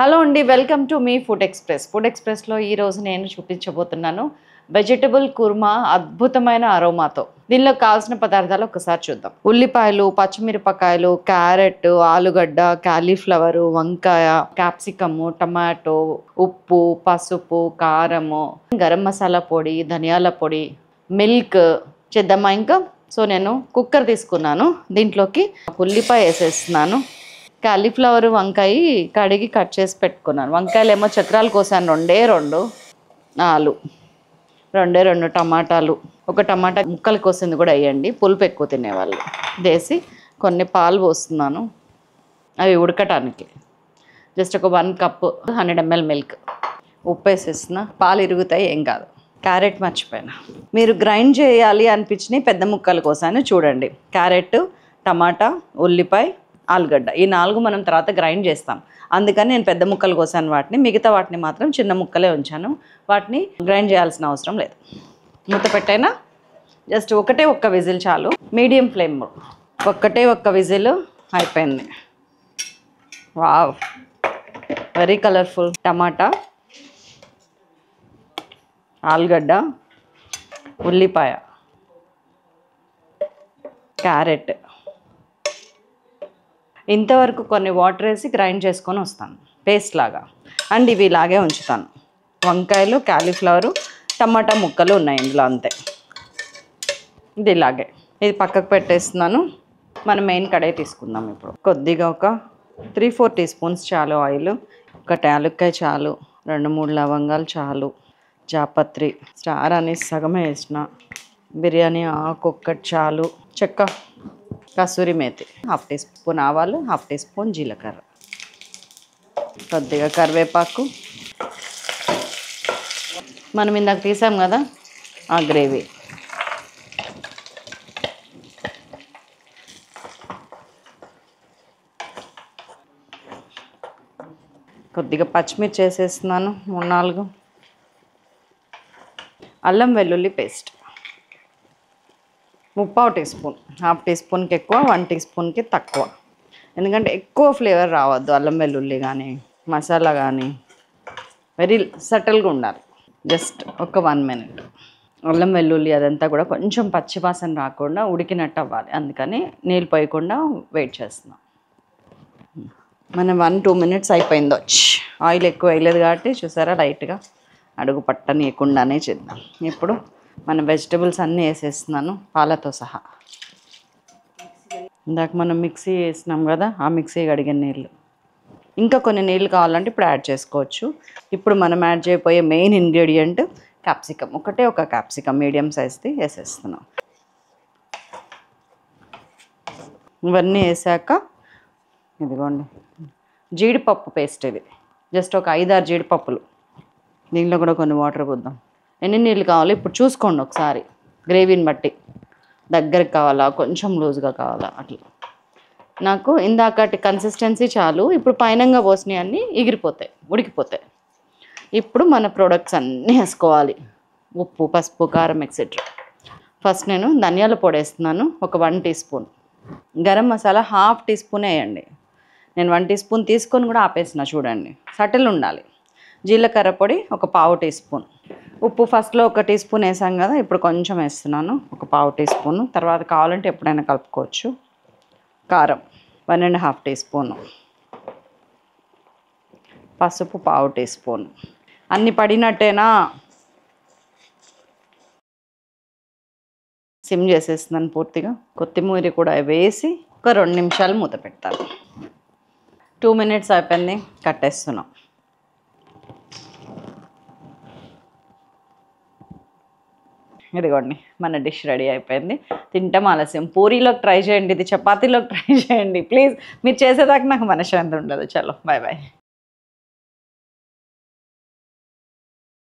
Hello అండి, welcome to me food express. Food ఎక్స్ప్రెస్లో ఈరోజు నేను చూపించబోతున్నాను వెజిటబుల్ కుర్మా, అద్భుతమైన అరోమాతో. దీనిలో కావాల్సిన పదార్థాలు ఒకసారి చూద్దాం. ఉల్లిపాయలు, పచ్చిమిరపకాయలు, క్యారెట్, ఆలుగడ్డ, కాలీఫ్లవరు, వంకాయ, క్యాప్సికము, టమాటో, ఉప్పు, పసుపు, కారము, గరం మసాలా పొడి, ధనియాల పొడి, మిల్క్. చేద్దామా ఇంకా? సో నేను కుక్కర్ తీసుకున్నాను. దీంట్లోకి ఉల్లిపాయ వేసేస్తున్నాను. కాలీఫ్లవర్, వంకాయ కడిగి కట్ చేసి పెట్టుకున్నాను. వంకాయలు ఏమో చక్రాలు కోసాను, రెండు టమాటాలు, ఒక టమాటా ముక్కలు కోసింది కూడా వేయండి, పులుపు ఎక్కువ తినేవాళ్ళు. వేసి కొన్ని పాలు పోస్తున్నాను, అవి ఉడకటానికి. జస్ట్ ఒక 1 కప్పు 100 ml మిల్క్. ఉప్పు వేసేస్తున్నా, పాలు ఇరుగుతాయి, ఏం కాదు. క్యారెట్ మర్చిపోయినా. మీరు గ్రైండ్ చేయాలి అనిపించినవి పెద్ద ముక్కలు కోసాను చూడండి. క్యారెట్, టమాటా, ఉల్లిపాయ, ఆలుగడ్డ, ఈ 4 మనం తర్వాత గ్రైండ్ చేస్తాం. అందుకని నేను పెద్ద ముక్కలు కోసాను వాటిని, మిగతా వాటిని మాత్రం చిన్న ముక్కలే ఉంచాను. వాటిని గ్రైండ్ చేయాల్సిన అవసరం లేదు. మూత పెట్టైనా జస్ట్ ఒక్క విజిల్ చాలు. మీడియం ఫ్లేమ్, ఒక్క విజిల్ అయిపోయింది. Wow, very colourful. టమాటా, ఆలుగడ్డ, ఉల్లిపాయ, క్యారెట్, ఇంతవరకు కొన్ని వాటర్ వేసి గ్రైండ్ చేసుకొని వస్తాను పేస్ట్ లాగా. అండ్ ఇవి ఇలాగే ఉంచుతాను. వంకాయలు, కాలీఫ్లవరు, టమాటా ముక్కలు ఉన్నాయి ఇందులో, అంతే. ఇది ఇలాగే, ఇది పక్కకు పెట్టేస్తున్నాను. మనం మెయిన్ కడాయి తీసుకుందాం ఇప్పుడు. కొద్దిగా ఒక 3-4 టీ స్పూన్స్ చాలు ఆయిల్. ఒకటి యాలక్కాయ చాలు, 2-3 లవంగాలు చాలు, జాపత్రి, స్టార్ అని సగమే వేసిన, బిర్యానీ ఆకు ఒక్కటి చాలు, చెక్క, కసూరి మేతి, 1/2 టీ స్పూన్ ఆవాలు, 1/2 టీ స్పూన్ జీలకర్ర, కొద్దిగా కరివేపాకు, మనం ఇందాక తీసాం కదా ఆ గ్రేవీ, కొద్దిగా పచ్చిమిర్చి వేసేస్తున్నాను, 3-4, అల్లం వెల్లుల్లి పేస్ట్, 1/2 టీ స్పూన్, 1/2 టీ స్పూన్కి ఎక్కువ, 1 టీ స్పూన్కి తక్కువ. ఎందుకంటే ఎక్కువ ఫ్లేవర్ రావద్దు అల్లం వెల్లుల్లి కానీ మసాలా కానీ, వెరీ సటిల్గా ఉండాలి. జస్ట్ ఒక 1 మినిట్ అల్లం వెల్లుల్లి అదంతా కూడా కొంచెం పచ్చివాసన రాకుండా ఉడికినట్టు అవ్వాలి. అందుకని నీళ్ళు పోయకుండా వెయిట్ చేస్తున్నాం. మనం 1-2 మినిట్స్ అయిపోయింది. ఆయిల్ ఎక్కువ వేయలేదు కాబట్టి చూసారా, లైట్గా అడుగు పట్టనీయకుండానే చేద్దాం. ఇప్పుడు మన వెజిటబుల్స్ అన్నీ వేసేస్తున్నాను పాలతో సహా. ఇందాక మనం మిక్సీ వేసినాం కదా, ఆ మిక్సీ కడిగిన నీళ్ళు. ఇంకా కొన్ని నీళ్ళు కావాలంటే ఇప్పుడు యాడ్ చేసుకోవచ్చు. ఇప్పుడు మనం యాడ్ చేయబోయే మెయిన్ ఇంగ్రీడియంట్ క్యాప్సికమ్. ఒక క్యాప్సికమ్ మీడియం సైజ్ది వేసేస్తున్నాం. ఇవన్నీ వేసాక ఇదిగోండి జీడిపప్పు పేస్ట్. ఇది జస్ట్ ఒక 5-6 జీడిపప్పులు. దీనిలో కూడా కొన్ని వాటర్ పోద్దాం. ఎన్ని నీళ్ళు కావాలో ఇప్పుడు చూసుకోండి ఒకసారి, గ్రేవీని బట్టి. దగ్గరికి కావాలా, కొంచెం లూజ్గా కావాలా, అట్లా. నాకు ఇందాకటి కన్సిస్టెన్సీ చాలు. ఇప్పుడు పైనంగా పోసినవి అన్నీ ఎగిరిపోతాయి, ఉడికిపోతాయి. ఇప్పుడు మన ప్రోడక్ట్స్ అన్నీ వేసుకోవాలి. ఉప్పు, పసుపు, కారం, ఎక్సెట్రా. ఫస్ట్ నేను ధనియాల పొడి వేస్తున్నాను, ఒక 1 teaspoon. Garam masala 1/2 teaspoon వేయండి. నేను 1 టీ స్పూన్ తీసుకొని కూడా ఆపేసిన, చూడండి, సటిల్ ఉండాలి. జీలకర్ర పొడి ఒక 1/2 టీ స్పూన్. ఉప్పు ఫస్ట్లో 1 టీ స్పూన్ వేసాం కదా, ఇప్పుడు కొంచెం వేస్తున్నాను, ఒక 1/2 టీ స్పూను. తర్వాత కావాలంటే ఎప్పుడైనా కలుపుకోవచ్చు. కారం 1.5 టీ స్పూను. పసుపు 1/2 టీ స్పూన్. అన్నీ పడినట్టేనా? సిమ్ చేసేస్తున్నాను పూర్తిగా. కొత్తిమీర కూడా వేసి ఒక 2 నిమిషాలు మూత పెడతాను. 2 మినిట్స్ అయిపోయింది, కట్టేస్తున్నాం. ఇదిగోండి, మన డిష్ రెడీ అయిపోయింది. తింటాం ఆలస్యం. పూరీలోకి ట్రై చేయండి, ఇది చపాతీలోకి ట్రై చేయండి ప్లీజ్. మీరు చేసేదాకా నాకు మనశ్శాంతి ఉండదు. చలో, బాయ్ బాయ్.